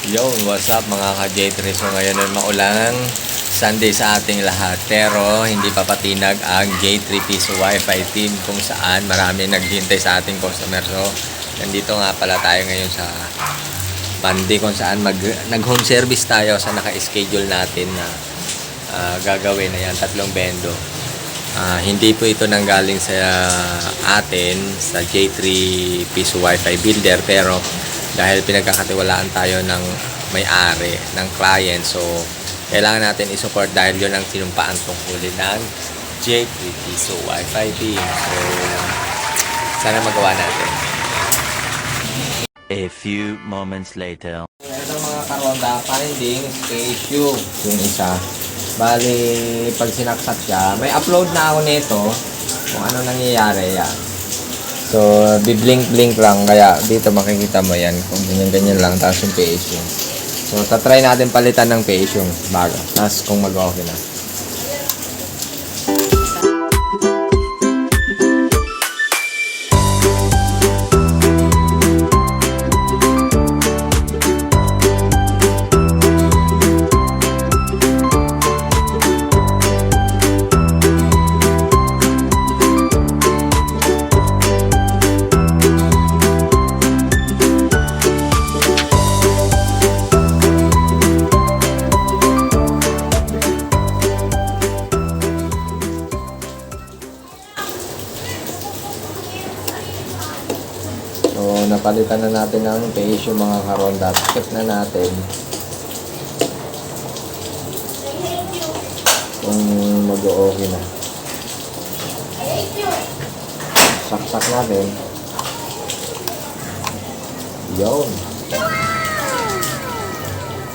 Yo, what's up mga ka-J3? So ngayon ay maulang Sunday sa ating lahat. Pero hindi pa patinag ang J3 Piso Wi-Fi team kung saan marami naghihintay sa ating customer. So nandito nga pala tayo ngayon sa Pandi kung saan nag-home service tayo sa naka-schedule natin na gagawin. Ayan, 3 bendo. Hindi po ito nanggaling sa atin sa J3 Piso Wi-Fi builder, pero dahil pinagkakatiwalaan tayo ng may-ari, ng client, so kailangan natin i-support dahil yun ang sinumpaan tungkulin ng J3 Piso Wi-Fi team. So sana magawa natin. A few moments later. Ito mga karonda, finding issue yung isa. Bali, pag sinaksak siya, may upload na ako nito kung ano nangyayari yan. So, biblink-blink lang, kaya dito makikita mo yan kung ganyan-ganyan lang, tapos yung page yung. So, tatry natin palitan ng page yung bago, tapos kung mag-okay na. So, napalitan na natin ng page yung mga karonda. Check na natin kung mag-okay na. Saksak natin. Yun.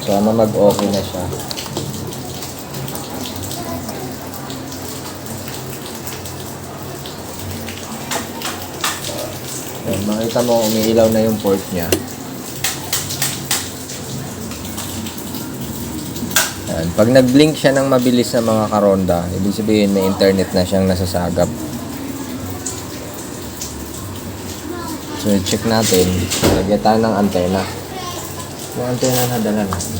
Sana mag-okay na siya. Ayan, makita mo umiilaw na yung port niya. Ayan, pag nag-blink siya ng mabilis na mga karonda, ibig sabihin may internet na siyang nasasagap. So, check natin. Lagyan tayo ng antena. Yung antena na dala natin.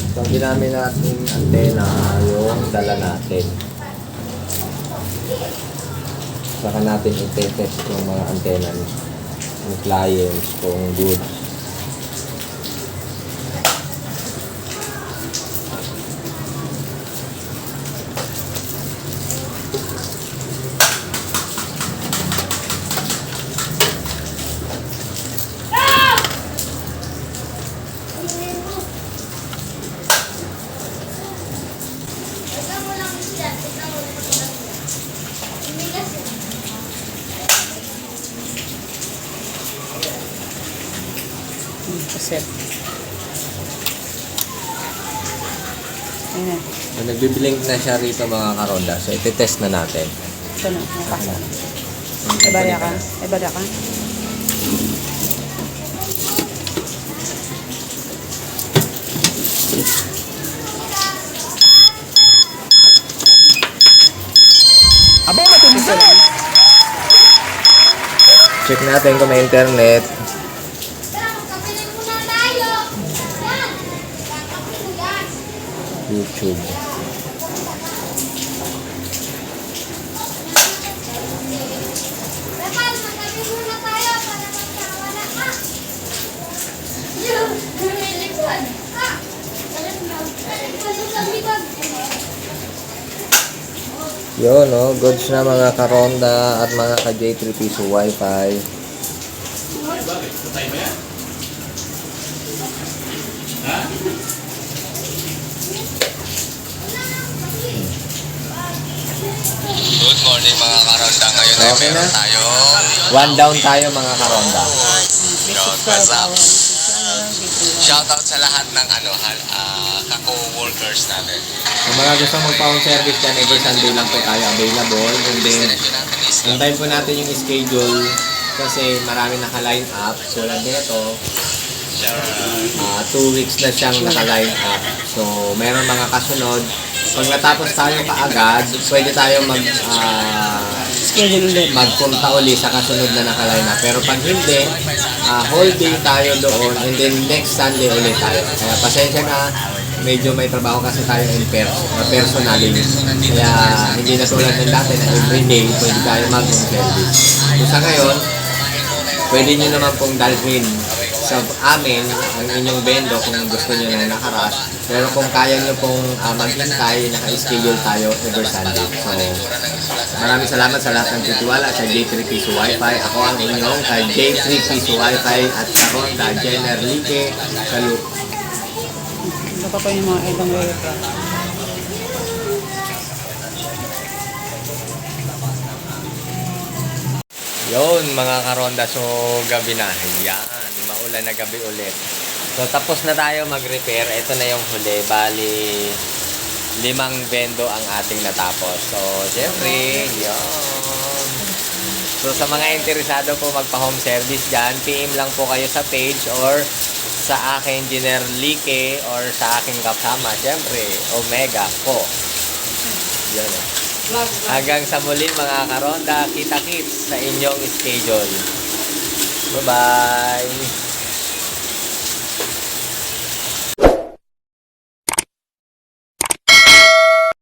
So, ang ginamit natin antena yung dala natin. Saka natin i-test yung mga antena ng clients kung good. Set. Ayan. So, nagbiblink na siya rito mga karonda. So, iti-test na natin. Ito na. Nakasa. Ibada ka. Ibada ka. Aba, matulis ka lang. Check natin kung may internet. YouTube. Yun, no? Goods na mga karonda at mga ka-J3 Piso Wi-Fi. Good morning mga karonda. Ngayon ay meron tayo. One down tayo mga karonda. What's up? Shoutout sa lahat ng ka-co-workers natin. Kung mga gusto magpa-home service dyan, every Sunday lang po tayo available. And then, antayin po natin yung schedule kasi marami naka-line up. So, nandito, 2 weeks na siyang naka-line up. So, meron mga kasunod Pag natapos tayo kaagad, pwede tayo Schedule ulit. magpunta uli sa kasunod na nakaline na. Pero pag hindi, whole day tayo doon and then next Sunday ulit tayo. Kaya pasensya na, medyo may trabaho kasi tayo personally. Kaya hindi na tulad ng dati na everyday pwede tayo mag-home service. So sa ngayon, pwede nyo naman pong dalhin sa amin ang inyong bendo kung gusto nyo na nakarush. Pero kung kaya nyo pong maghintay, naka-schedule tayo every Sunday. So, maraming salamat sa lahat ng titiwala sa J3 Piso Wi-Fi. Ako ang inyong J3 Piso Wi-Fi at Karonda Jenner Lique Kalut. Ito pa po yung mga ibang area. Yun mga karonda, so gabi na. Yan, maulan na gabi ulit. So tapos na tayo mag-repair. Ito na yung huli. Bali, 5 bendo ang ating natapos. So, syempre, yun. So sa mga interesado po magpa-home service dyan, PM lang po kayo sa page or sa akin, Engineer Lique, or sa aking kasama, syempre, Omega po. Yan. Hanggang sa muli mga karonda, kita-kits sa inyong schedule. Bye-bye!